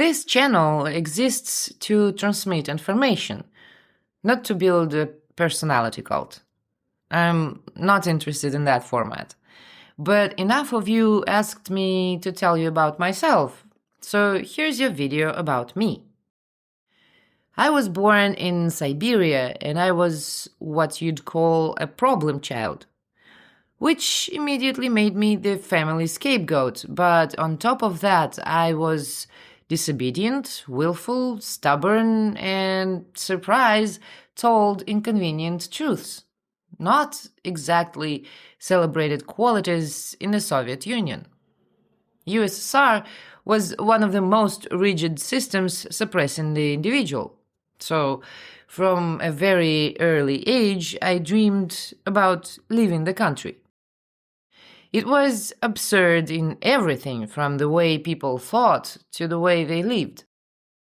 This channel exists to transmit information, not to build a personality cult. I'm not interested in that format. But enough of you asked me to tell you about myself, so here's your video about me. I was born in Siberia and I was what you'd call a problem child, which immediately made me the family scapegoat, but on top of that I was disobedient, willful, stubborn, and, surprise, told inconvenient truths. Not exactly celebrated qualities in the Soviet Union. USSR was one of the most rigid systems suppressing the individual. So, from a very early age, I dreamed about leaving the country. It was absurd in everything, from the way people thought to the way they lived.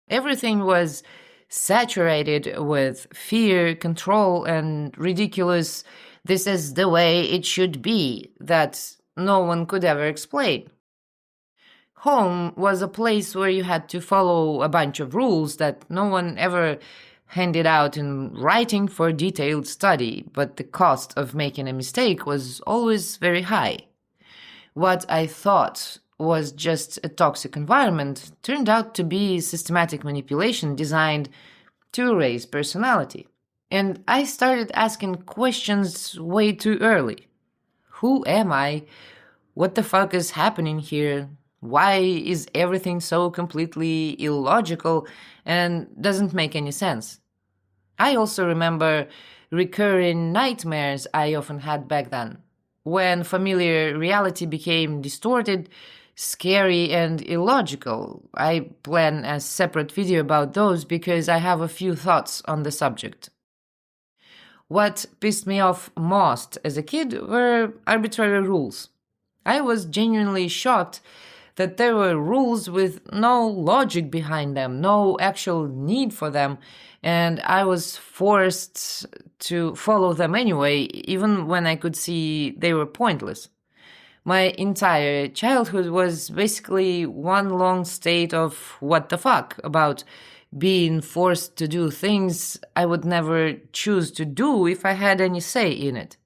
Everything was saturated with fear, control, and ridiculous "this is the way it should be" that no one could ever explain. Home was a place where you had to follow a bunch of rules that no one ever handed out in writing for detailed study, but the cost of making a mistake was always very high. What I thought was just a toxic environment turned out to be systematic manipulation designed to raise personality. And I started asking questions way too early. Who am I? What the fuck is happening here? Why is everything so completely illogical and doesn't make any sense? I also remember recurring nightmares I often had back then, when familiar reality became distorted, scary, and illogical. I plan a separate video about those because I have a few thoughts on the subject. What pissed me off most as a kid were arbitrary rules. I was genuinely shocked that there were rules with no logic behind them, no actual need for them, and I was forced to follow them anyway, even when I could see they were pointless. My entire childhood was basically one long state of what the fuck about being forced to do things I would never choose to do if I had any say in it.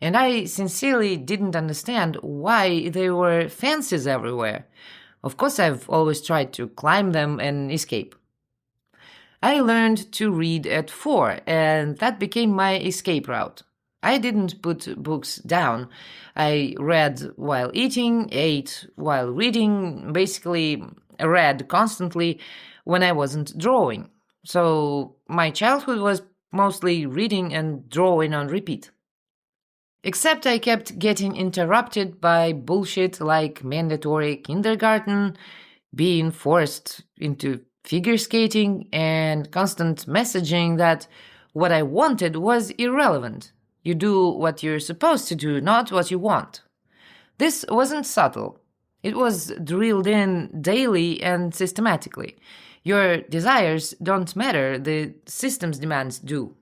And I sincerely didn't understand why there were fences everywhere. Of course, I've always tried to climb them and escape. I learned to read at 4, and that became my escape route. I didn't put books down. I read while eating, ate while reading, basically read constantly when I wasn't drawing. So my childhood was mostly reading and drawing on repeat. Except I kept getting interrupted by bullshit like mandatory kindergarten, being forced into figure skating, and constant messaging that what I wanted was irrelevant. You do what you're supposed to do, not what you want. This wasn't subtle. It was drilled in daily and systematically. Your desires don't matter, the system's demands do.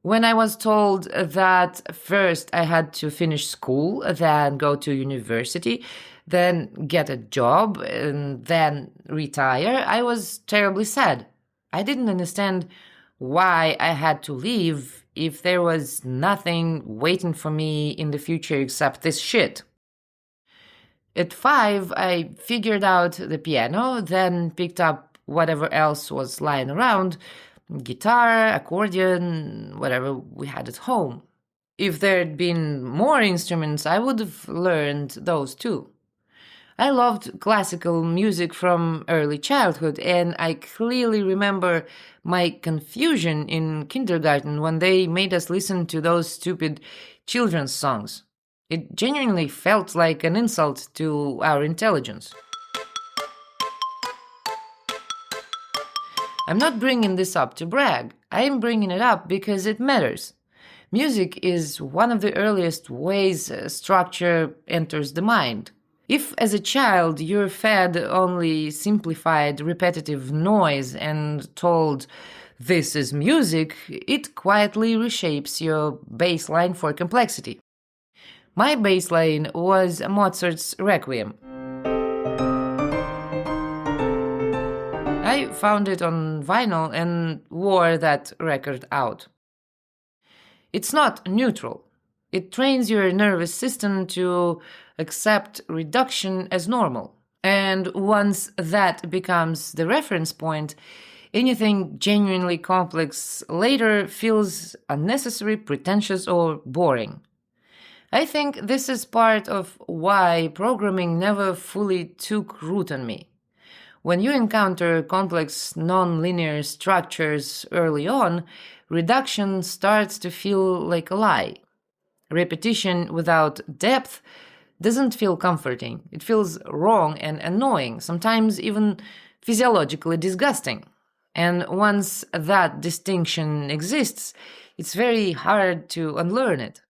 When I was told that first I had to finish school, then go to university, then get a job, and then retire, I was terribly sad. I didn't understand why I had to leave if there was nothing waiting for me in the future except this shit. At 5, I figured out the piano, then picked up whatever else was lying around, guitar, accordion, whatever we had at home. If there'd been more instruments, I would have learned those too. I loved classical music from early childhood, and I clearly remember my confusion in kindergarten when they made us listen to those stupid children's songs. It genuinely felt like an insult to our intelligence. I'm not bringing this up to brag. I am bringing it up because it matters. Music is one of the earliest ways structure enters the mind. If as a child you're fed only simplified repetitive noise and told this is music, it quietly reshapes your baseline for complexity. My baseline was Mozart's Requiem. I found it on vinyl and wore that record out. It's not neutral. It trains your nervous system to accept reduction as normal. And once that becomes the reference point, anything genuinely complex later feels unnecessary, pretentious, or boring. I think this is part of why programming never fully took root on me. When you encounter complex non-linear structures early on, reduction starts to feel like a lie. Repetition without depth doesn't feel comforting. It feels wrong and annoying, sometimes even physiologically disgusting. And once that distinction exists, it's very hard to unlearn it.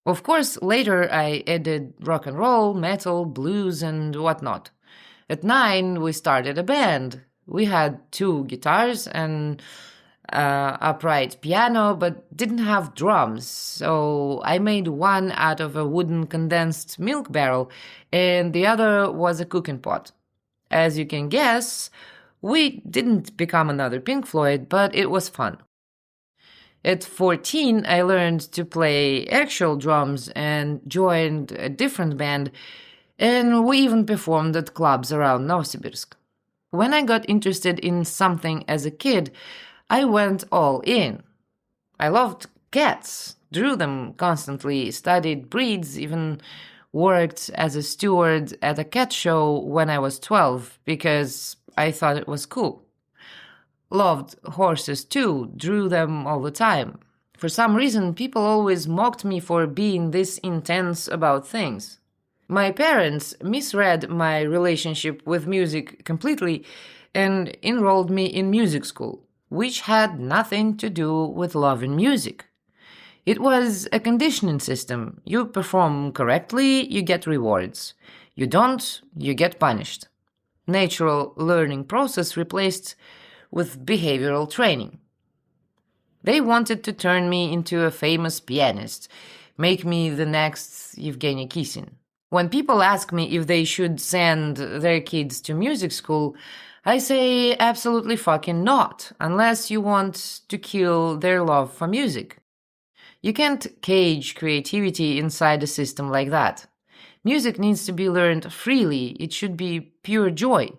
Of course, later I added rock and roll, metal, blues, and whatnot. At 9, we started a band. We had 2 guitars and upright piano, but didn't have drums. So I made one out of a wooden condensed milk barrel, and the other was a cooking pot. As you can guess, we didn't become another Pink Floyd, but it was fun. At 14, I learned to play actual drums and joined a different band, and we even performed at clubs around Novosibirsk. When I got interested in something as a kid, I went all in. I loved cats, drew them constantly, studied breeds, even worked as a steward at a cat show when I was 12 because I thought it was cool. Loved horses too, drew them all the time. For some reason, people always mocked me for being this intense about things. My parents misread my relationship with music completely and enrolled me in music school, which had nothing to do with loving music. It was a conditioning system. You perform correctly, you get rewards. You don't, you get punished. Natural learning process replaced with behavioral training. They wanted to turn me into a famous pianist, make me the next Yevgeny Kissin. When people ask me if they should send their kids to music school, I say absolutely fucking not, unless you want to kill their love for music. You can't cage creativity inside a system like that. Music needs to be learned freely. It should be pure joy.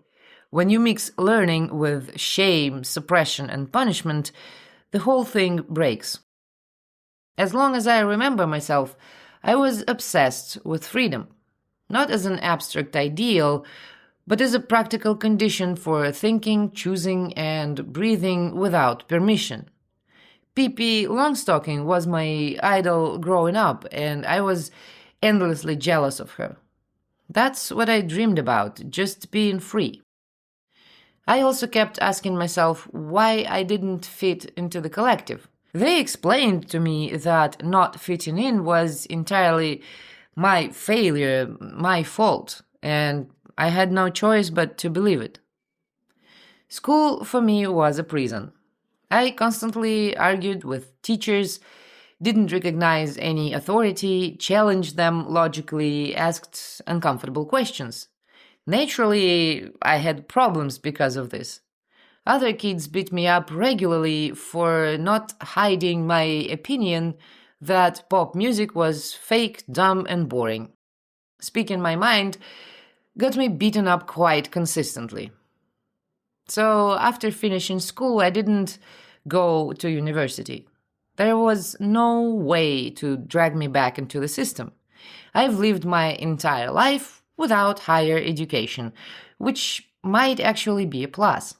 When you mix learning with shame, suppression, and punishment, the whole thing breaks. As long as I remember myself, I was obsessed with freedom. Not as an abstract ideal, but as a practical condition for thinking, choosing, and breathing without permission. Pippi Longstocking was my idol growing up, and I was endlessly jealous of her. That's what I dreamed about, just being free. I also kept asking myself why I didn't fit into the collective. They explained to me that not fitting in was entirely my failure, my fault, and I had no choice but to believe it. School for me was a prison. I constantly argued with teachers, didn't recognize any authority, challenged them logically, asked uncomfortable questions. Naturally, I had problems because of this. Other kids beat me up regularly for not hiding my opinion that pop music was fake, dumb, and boring. Speaking my mind got me beaten up quite consistently. So after finishing school, I didn't go to university. There was no way to drag me back into the system. I've lived my entire life without higher education, which might actually be a plus.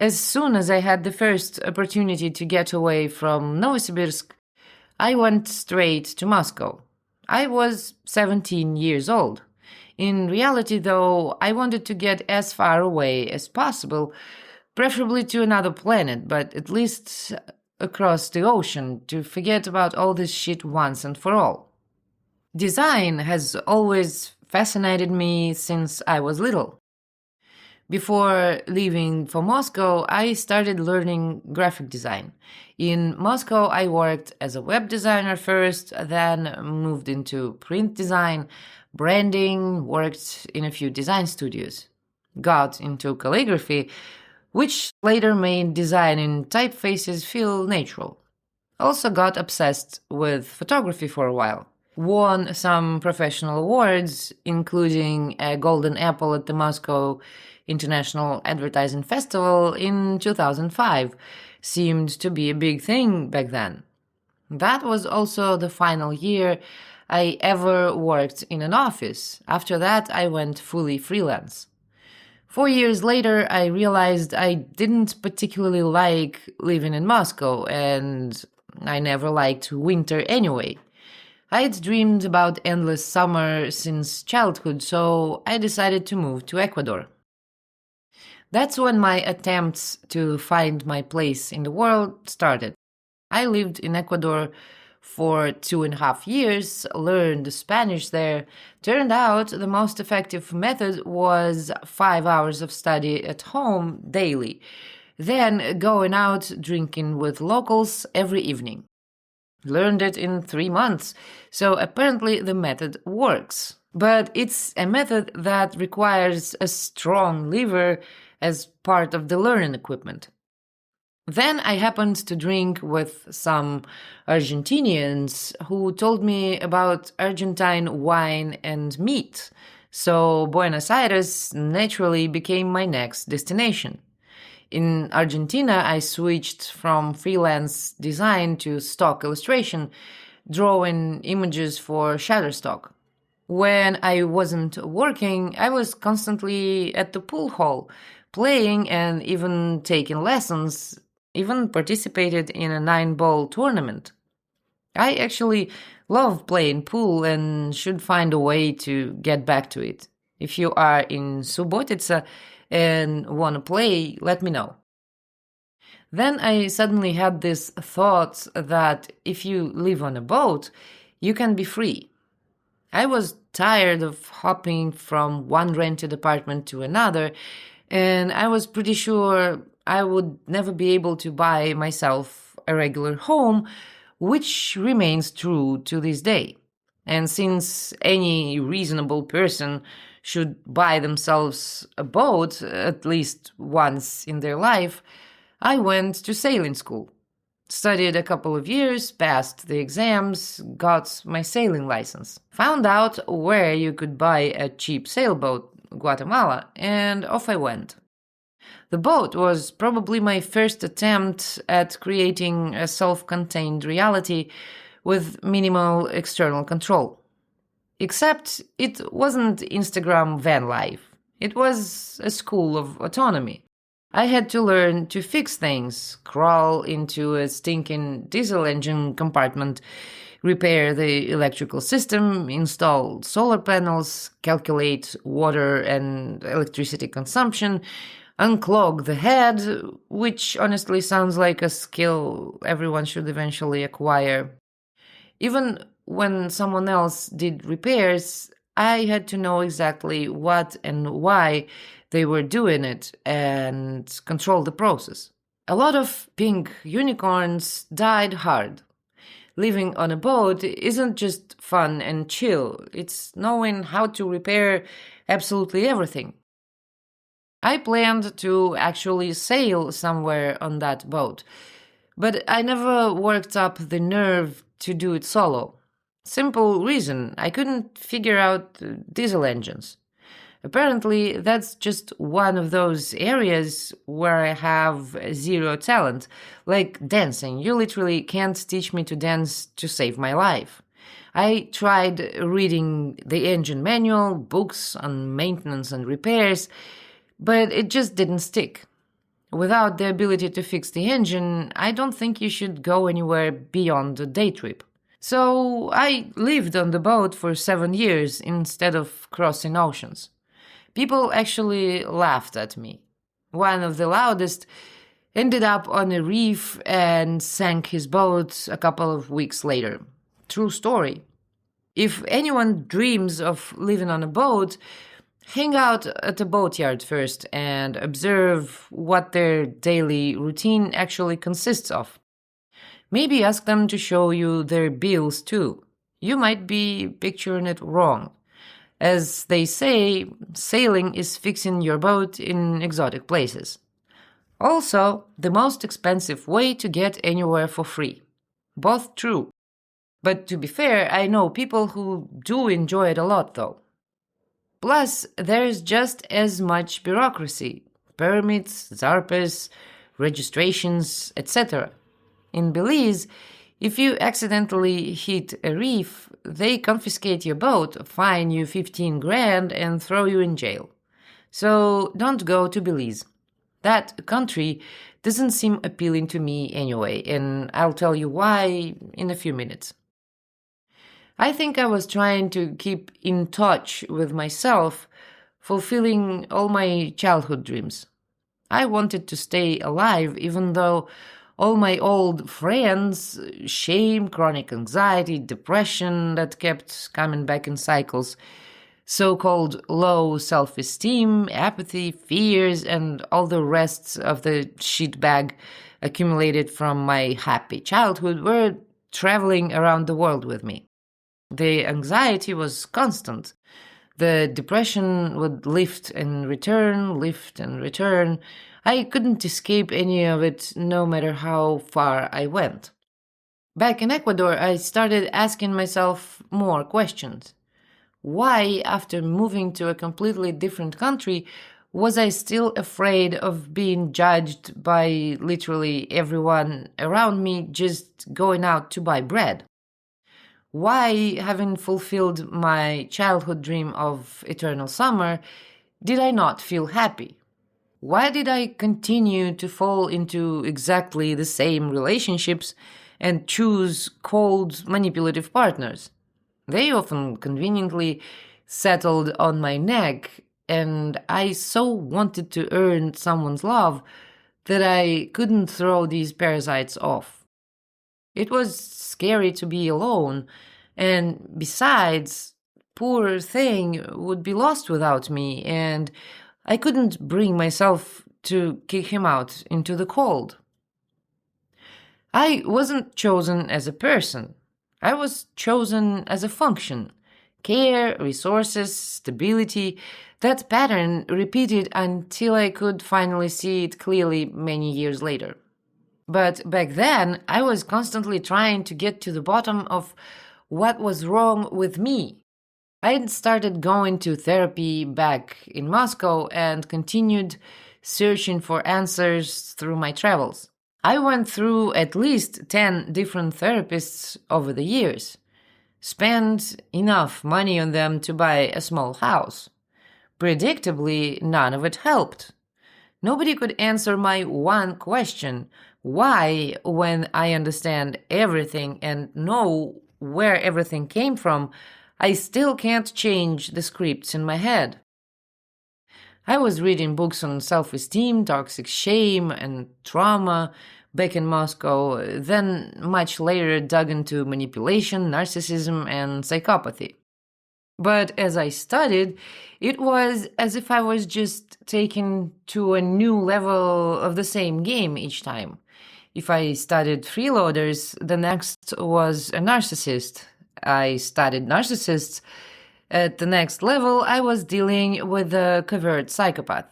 As soon as I had the first opportunity to get away from Novosibirsk, I went straight to Moscow. I was 17 years old. In reality, though, I wanted to get as far away as possible, preferably to another planet, but at least across the ocean, to forget about all this shit once and for all. Design has always fascinated me since I was little. Before leaving for Moscow, I started learning graphic design. In Moscow, I worked as a web designer first, then moved into print design, branding, worked in a few design studios. Got into calligraphy, which later made design in typefaces feel natural. Also got obsessed with photography for a while. Won some professional awards, including a Golden Apple at the Moscow International Advertising Festival in 2005. Seemed to be a big thing back then. That was also the final year I ever worked in an office. After that, I went fully freelance. 4 years later, I realized I didn't particularly like living in Moscow, and I never liked winter anyway. I'd dreamed about endless summer since childhood, so I decided to move to Ecuador. That's when my attempts to find my place in the world started. I lived in Ecuador for 2.5 years, learned Spanish there. Turned out the most effective method was 5 hours of study at home daily, then going out drinking with locals every evening. Learned it in 3 months, so apparently the method works. But it's a method that requires a strong liver as part of the learning equipment. Then I happened to drink with some Argentinians who told me about Argentine wine and meat, so Buenos Aires naturally became my next destination. In Argentina, I switched from freelance design to stock illustration, drawing images for Shutterstock. When I wasn't working, I was constantly at the pool hall, playing and even taking lessons, even participated in a 9-ball tournament. I actually love playing pool and should find a way to get back to it. If you are in Subotica and want to play, let me know. Then I suddenly had this thought that if you live on a boat, you can be free. I was tired of hopping from one rented apartment to another, and I was pretty sure I would never be able to buy myself a regular home, which remains true to this day. And since any reasonable person should buy themselves a boat at least once in their life, I went to sailing school. Studied a couple of years, passed the exams, got my sailing license. Found out where you could buy a cheap sailboat, Guatemala, and off I went. The boat was probably my first attempt at creating a self-contained reality with minimal external control. Except it wasn't Instagram van life. It was a school of autonomy. I had to learn to fix things, crawl into a stinking diesel engine compartment, repair the electrical system, install solar panels, calculate water and electricity consumption, unclog the head, which honestly sounds like a skill everyone should eventually acquire. Even when someone else did repairs, I had to know exactly what and why they were doing it and control the process. A lot of pink unicorns died hard. Living on a boat isn't just fun and chill, it's knowing how to repair absolutely everything. I planned to actually sail somewhere on that boat, but I never worked up the nerve to do it solo. Simple reason, I couldn't figure out diesel engines. Apparently, that's just one of those areas where I have zero talent, like dancing. You literally can't teach me to dance to save my life. I tried reading the engine manual, books on maintenance and repairs, but it just didn't stick. Without the ability to fix the engine, I don't think you should go anywhere beyond a day trip. So I lived on the boat for 7 years instead of crossing oceans. People actually laughed at me. One of the loudest ended up on a reef and sank his boat a couple of weeks later. True story. If anyone dreams of living on a boat, hang out at a boatyard first and observe what their daily routine actually consists of. Maybe ask them to show you their bills too. You might be picturing it wrong. As they say, sailing is fixing your boat in exotic places. Also, the most expensive way to get anywhere for free. Both true. But to be fair, I know people who do enjoy it a lot though. Plus, there's just as much bureaucracy, permits, zarpes, registrations, etc. In Belize, if you accidentally hit a reef, they confiscate your boat, fine you 15 grand, and throw you in jail. So don't go to Belize. That country doesn't seem appealing to me anyway, and I'll tell you why in a few minutes. I think I was trying to keep in touch with myself, fulfilling all my childhood dreams. I wanted to stay alive even though all my old friends, shame, chronic anxiety, depression that kept coming back in cycles, so-called low self-esteem, apathy, fears, and all the rest of the shitbag accumulated from my happy childhood were traveling around the world with me. The anxiety was constant. The depression would lift and return, lift and return. I couldn't escape any of it, no matter how far I went. Back in Ecuador, I started asking myself more questions. Why, after moving to a completely different country, was I still afraid of being judged by literally everyone around me just going out to buy bread? Why, having fulfilled my childhood dream of eternal summer, did I not feel happy? Why did I continue to fall into exactly the same relationships and choose cold, manipulative partners? They often conveniently settled on my neck, and I so wanted to earn someone's love that I couldn't throw these parasites off. It was scary to be alone, and besides, poor thing would be lost without me, and I couldn't bring myself to kick him out into the cold. I wasn't chosen as a person. I was chosen as a function. Care, resources, stability, that pattern repeated until I could finally see it clearly many years later. But back then, I was constantly trying to get to the bottom of what was wrong with me. I started going to therapy back in Moscow and continued searching for answers through my travels. I went through at least 10 different therapists over the years, spent enough money on them to buy a small house. Predictably, none of it helped. Nobody could answer my one question: why, when I understand everything and know where everything came from, I still can't change the scripts in my head. I was reading books on self-esteem, toxic shame, and trauma back in Moscow, then much later dug into manipulation, narcissism, and psychopathy. But as I studied, it was as if I was just taken to a new level of the same game each time. If I studied freeloaders, the next was a narcissist. I studied narcissists. At the next level, I was dealing with a covert psychopath.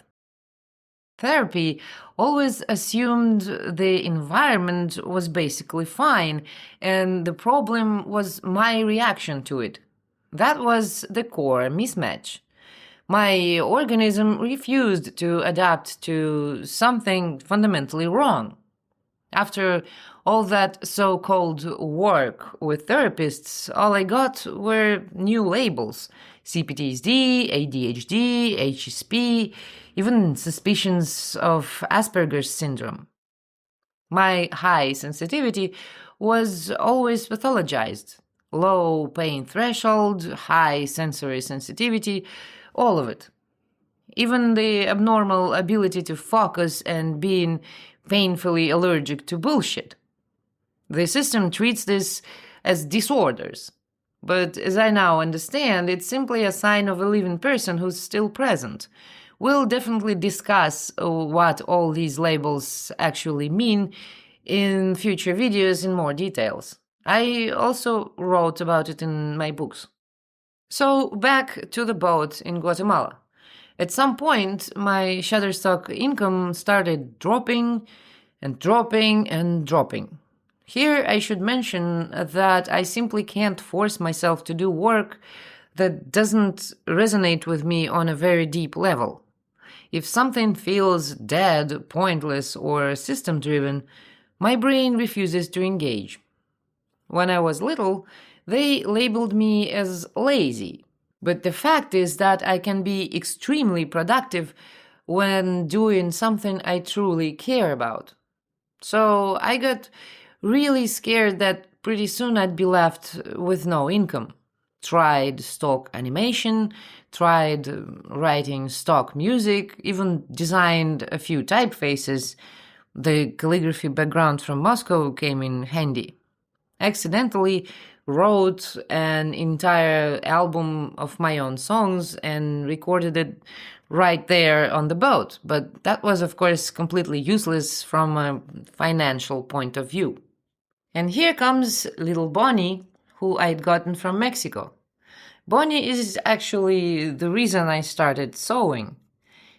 Therapy always assumed the environment was basically fine, and the problem was my reaction to it. That was the core mismatch. My organism refused to adapt to something fundamentally wrong. After all that so-called work with therapists, all I got were new labels: CPTSD, ADHD, HSP, even suspicions of Asperger's syndrome. My high sensitivity was always pathologized. Low pain threshold, high sensory sensitivity, all of it. Even the abnormal ability to focus and being painfully allergic to bullshit. The system treats this as disorders, but as I now understand, it's simply a sign of a living person who's still present. We'll definitely discuss what all these labels actually mean in future videos in more details. I also wrote about it in my books. So back to the boat in Guatemala. At some point, my Shutterstock income started dropping and dropping and dropping. Here, I should mention that I simply can't force myself to do work that doesn't resonate with me on a very deep level. If something feels dead, pointless, or system driven, my brain refuses to engage. When I was little, they labeled me as lazy. But the fact is that I can be extremely productive when doing something I truly care about. So I got really scared that pretty soon I'd be left with no income. Tried stock animation, tried writing stock music, even designed a few typefaces. The calligraphy background from Moscow came in handy. Accidentally wrote an entire album of my own songs and recorded it right there on the boat, but that was, of course, completely useless from a financial point of view. And here comes little Bonnie, who I'd gotten from Mexico. Bonnie is actually the reason I started sewing.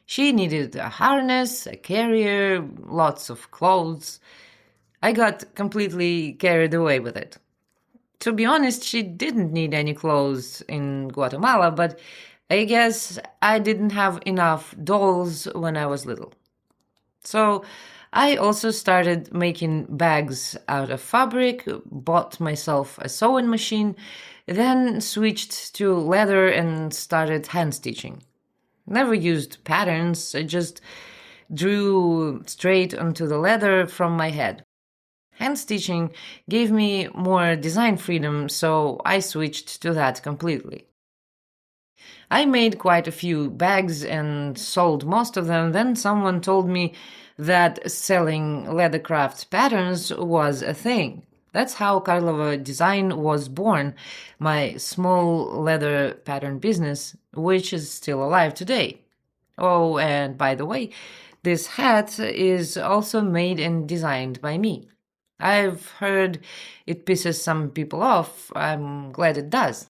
She needed a harness, a carrier, lots of clothes. I got completely carried away with it. To be honest, she didn't need any clothes in Guatemala, but I guess I didn't have enough dolls when I was little. So I also started making bags out of fabric, bought myself a sewing machine, then switched to leather and started hand stitching. Never used patterns, I just drew straight onto the leather from my head. Hand stitching gave me more design freedom, so I switched to that completely. I made quite a few bags and sold most of them. Then someone told me that selling leathercraft patterns was a thing. That's how Karlova Design was born, my small leather pattern business, which is still alive today. Oh, and by the way, this hat is also made and designed by me. I've heard it pisses some people off. I'm glad it does.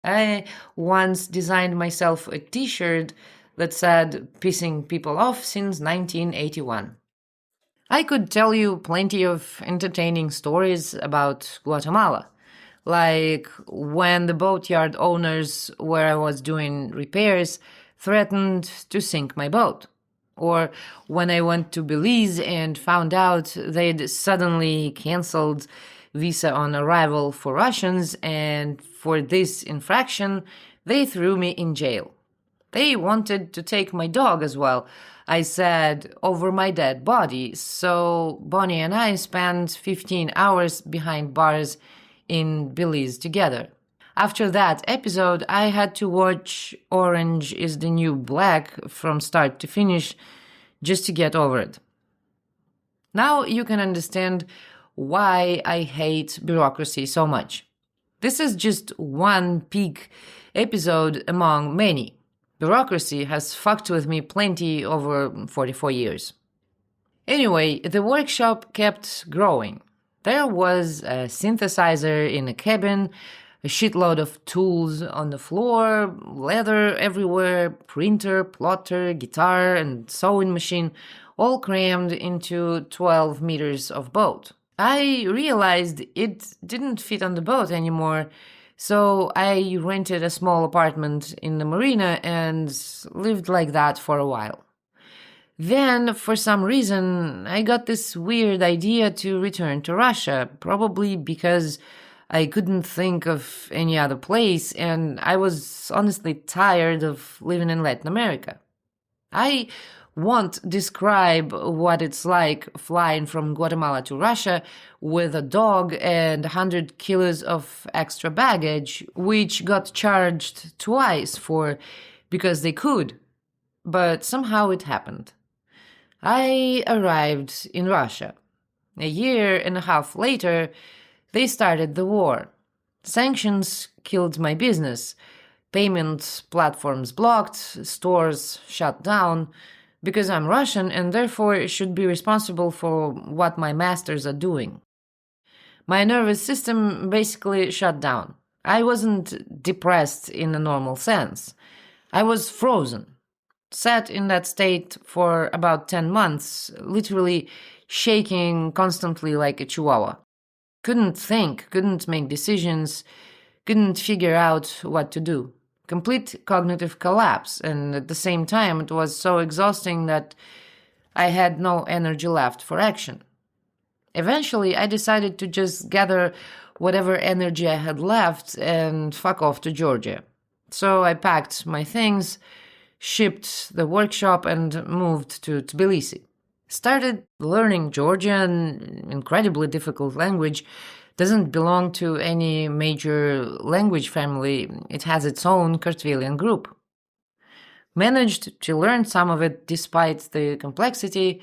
I once designed myself a t-shirt that said pissing people off since 1981. I could tell you plenty of entertaining stories about Guatemala, like when the boatyard owners where I was doing repairs threatened to sink my boat. Or when I went to Belize and found out they'd suddenly canceled visa on arrival for Russians, and for this infraction, they threw me in jail. They wanted to take my dog as well, I said, over my dead body, so Bonnie and I spent 15 hours behind bars in Belize together. After that episode, I had to watch Orange is the New Black from start to finish just to get over it. Now you can understand why I hate bureaucracy so much. This is just one peak episode among many. Bureaucracy has fucked with me plenty over 44 years. Anyway, the workshop kept growing. There was a synthesizer in a cabin, a shitload of tools on the floor, leather everywhere, printer, plotter, guitar, and sewing machine, all crammed into 12 meters of boat. I realized it didn't fit on the boat anymore, so I rented a small apartment in the marina and lived like that for a while. Then, for some reason, I got this weird idea to return to Russia, probably because I couldn't think of any other place, and I was honestly tired of living in Latin America. I won't describe what it's like flying from Guatemala to Russia with a dog and 100 kilos of extra baggage, which got charged twice for because they could. But somehow it happened. I arrived in Russia. A year and a half later, they started the war. Sanctions killed my business. Payment platforms blocked, stores shut down, because I'm Russian and therefore should be responsible for what my masters are doing. My nervous system basically shut down. I wasn't depressed in a normal sense. I was frozen. Sat in that state for about 10 months, literally shaking constantly like a chihuahua. Couldn't think, couldn't make decisions, couldn't figure out what to do. Complete cognitive collapse, and at the same time, it was so exhausting that I had no energy left for action. Eventually, I decided to just gather whatever energy I had left and fuck off to Georgia. So I packed my things, shipped the workshop, and moved to Tbilisi. Started learning Georgian, incredibly difficult language. Doesn't belong to any major language family. It has its own Kartvelian group. Managed to learn some of it despite the complexity.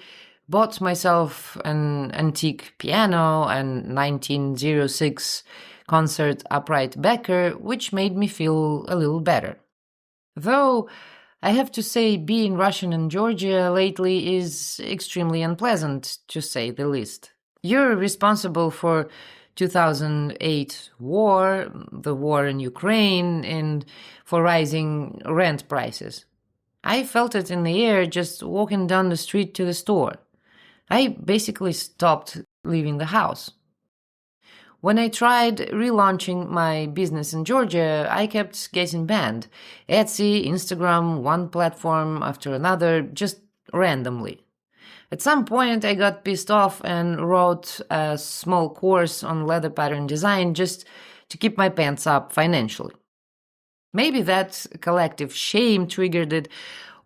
Bought myself an antique piano and 1906 concert upright Becker, which made me feel a little better. Though I have to say, being Russian in Georgia lately is extremely unpleasant, to say the least. You're responsible for 2008 war, the war in Ukraine, and for rising rent prices. I felt it in the air just walking down the street to the store. I basically stopped leaving the house. When I tried relaunching my business in Georgia, I kept getting banned. Etsy, Instagram, one platform after another, just randomly. At some point, I got pissed off and wrote a small course on leather pattern design just to keep my pants up financially. Maybe that collective shame triggered it,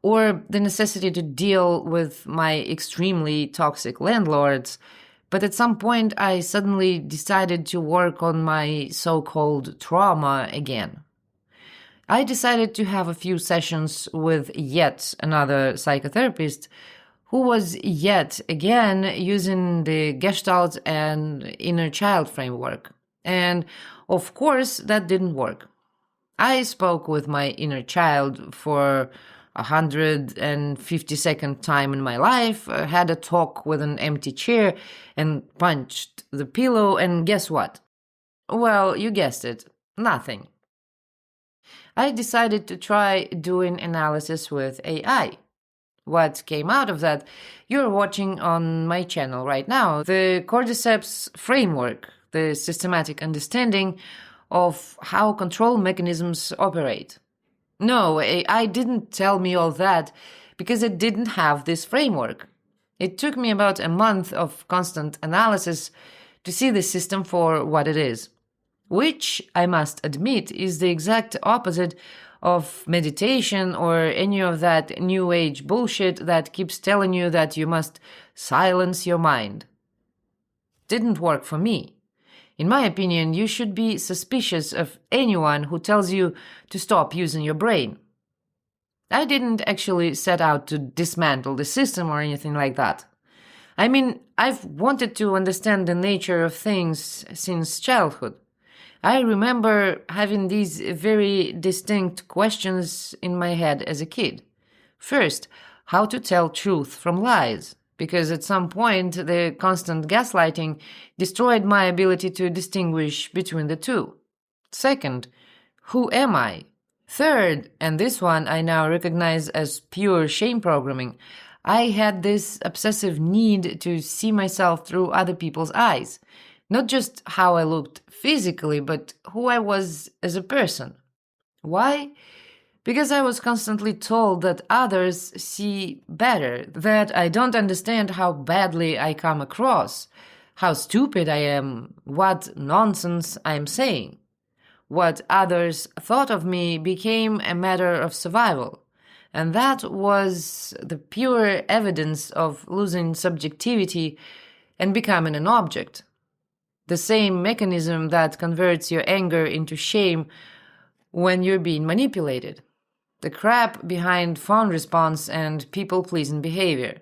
or the necessity to deal with my extremely toxic landlords. But at some point, I suddenly decided to work on my so-called trauma again. I decided to have a few sessions with yet another psychotherapist who was yet again using the Gestalt and inner child framework. And of course, that didn't work. I spoke with my inner child for 152nd time in my life, had a talk with an empty chair and punched the pillow, and guess what? Well, you guessed it, nothing. I decided to try doing analysis with AI. What came out of that, you're watching on my channel right now, the Cordyceps framework, the systematic understanding of how control mechanisms operate. No, AI didn't tell me all that because it didn't have this framework. It took me about a month of constant analysis to see the system for what it is, which, I must admit, is the exact opposite of meditation or any of that new age bullshit that keeps telling you that you must silence your mind. Didn't work for me. In my opinion, you should be suspicious of anyone who tells you to stop using your brain. I didn't actually set out to dismantle the system or anything like that. I mean, I've wanted to understand the nature of things since childhood. I remember having these very distinct questions in my head as a kid. First, how to tell truth from lies, because at some point the constant gaslighting destroyed my ability to distinguish between the two. Second, who am I? Third, and this one I now recognize as pure shame programming, I had this obsessive need to see myself through other people's eyes. Not just how I looked physically, but who I was as a person. Why? Because I was constantly told that others see better, that I don't understand how badly I come across, how stupid I am, what nonsense I'm saying. What others thought of me became a matter of survival, and that was the pure evidence of losing subjectivity and becoming an object. The same mechanism that converts your anger into shame when you're being manipulated. The crap behind phone response and people-pleasing behavior.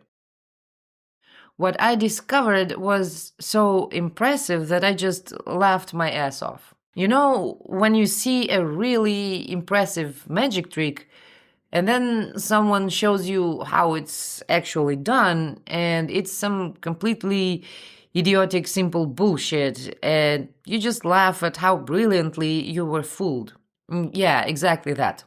What I discovered was so impressive that I just laughed my ass off. You know, when you see a really impressive magic trick, and then someone shows you how it's actually done, and it's some completely idiotic, simple bullshit, and you just laugh at how brilliantly you were fooled. Yeah, exactly that.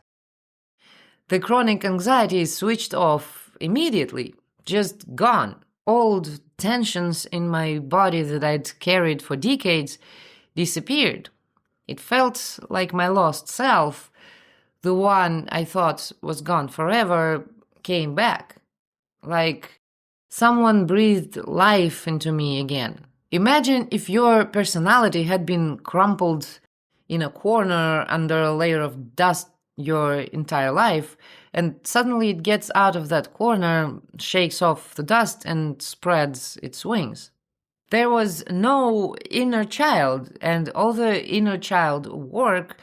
The chronic anxiety switched off immediately, just gone. Old tensions in my body that I'd carried for decades disappeared. It felt like my lost self, the one I thought was gone forever, came back. Like someone breathed life into me again. Imagine if your personality had been crumpled in a corner under a layer of dust your entire life, and suddenly it gets out of that corner, shakes off the dust, and spreads its wings. There was no inner child, and all the inner child work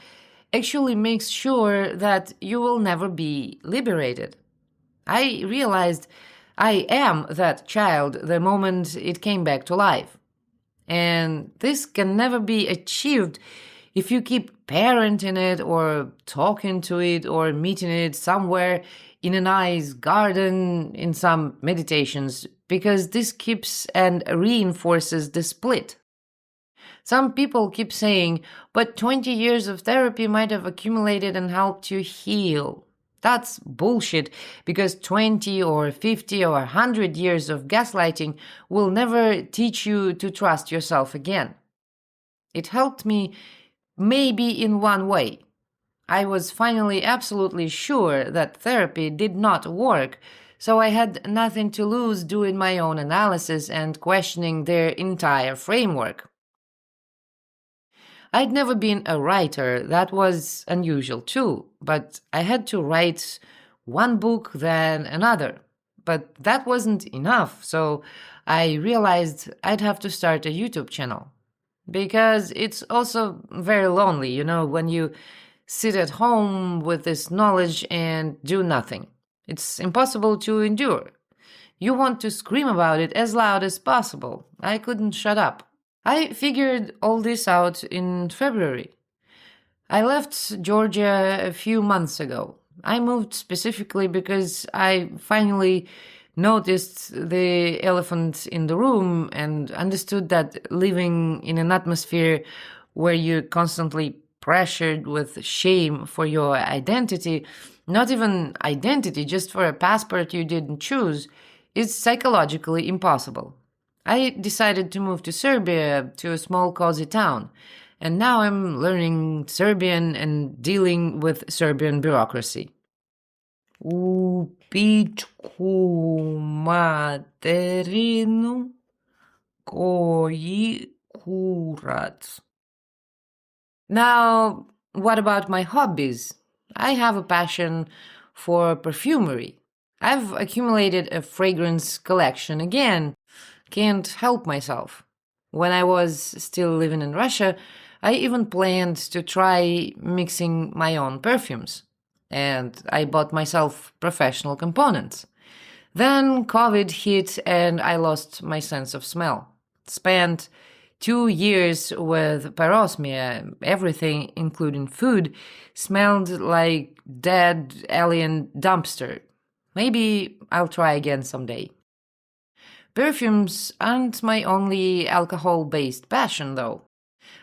actually makes sure that you will never be liberated. I realized I am that child the moment it came back to life. And this can never be achieved if you keep parenting it or talking to it or meeting it somewhere in a nice garden in some meditations, because this keeps and reinforces the split. Some people keep saying, but 20 years of therapy might have accumulated and helped you heal. That's bullshit, because 20 or 50 or 100 years of gaslighting will never teach you to trust yourself again. It helped me maybe in one way. I was finally absolutely sure that therapy did not work, so I had nothing to lose doing my own analysis and questioning their entire framework. I'd never been a writer, that was unusual too, but I had to write one book, then another. But that wasn't enough, so I realized I'd have to start a YouTube channel. Because it's also very lonely, when you sit at home with this knowledge and do nothing. It's impossible to endure. You want to scream about it as loud as possible. I couldn't shut up. I figured all this out in February. I left Georgia a few months ago. I moved specifically because I finally noticed the elephant in the room and understood that living in an atmosphere where you're constantly pressured with shame for your identity, not even identity, just for a passport you didn't choose, is psychologically impossible. I decided to move to Serbia, to a small cozy town, and now I'm learning Serbian and dealing with Serbian bureaucracy. U pičku materinu, koji kurac. Now, what about my hobbies? I have a passion for perfumery. I've accumulated a fragrance collection again. Can't help myself. When I was still living in Russia, I even planned to try mixing my own perfumes. And I bought myself professional components. Then COVID hit and I lost my sense of smell. Spent 2 years with parosmia. Everything, including food, smelled like dead alien dumpster. Maybe I'll try again someday. Perfumes aren't my only alcohol-based passion, though.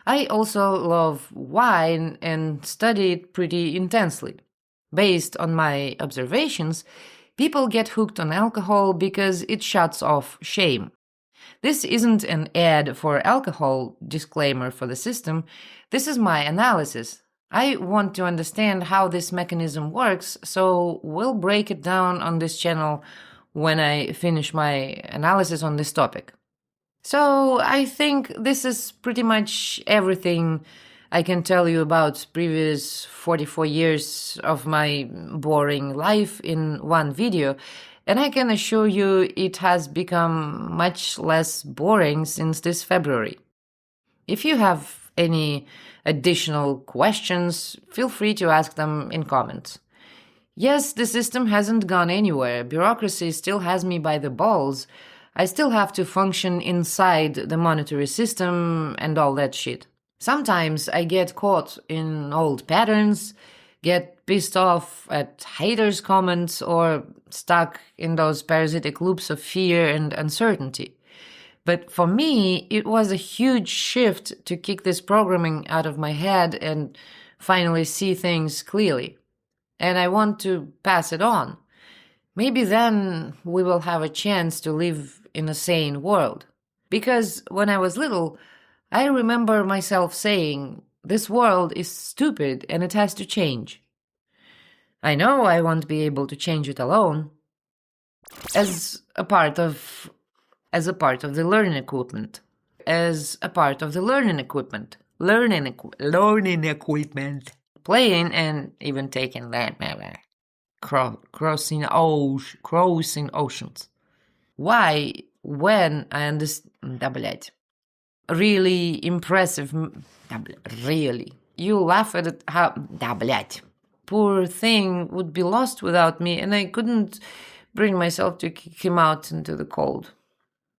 I also love wine and study it pretty intensely. Based on my observations, people get hooked on alcohol because it shuts off shame. This isn't an ad for alcohol, disclaimer for the system. This is my analysis. I want to understand how this mechanism works, so we'll break it down on this channel when I finish my analysis on this topic. So I think this is pretty much everything I can tell you about previous 44 years of my boring life in one video, and I can assure you it has become much less boring since this February. If you have any additional questions, feel free to ask them in comments. Yes, the system hasn't gone anywhere. Bureaucracy still has me by the balls. I still have to function inside the monetary system and all that shit. Sometimes I get caught in old patterns, get pissed off at haters' comments, or stuck in those parasitic loops of fear and uncertainty. But for me, it was a huge shift to kick this programming out of my head and finally see things clearly. and I want to pass it on. Maybe then we will have a chance to live in a sane world. Because when I was little, I remember myself saying, this world is stupid and it has to change. I know I won't be able to change it alone. As a part of the learning equipment. Playing and even taking land, crossing oceans. Why, when I understand, really impressive, really. You laugh at it, how, poor thing would be lost without me, and I couldn't bring myself to kick him out into the cold.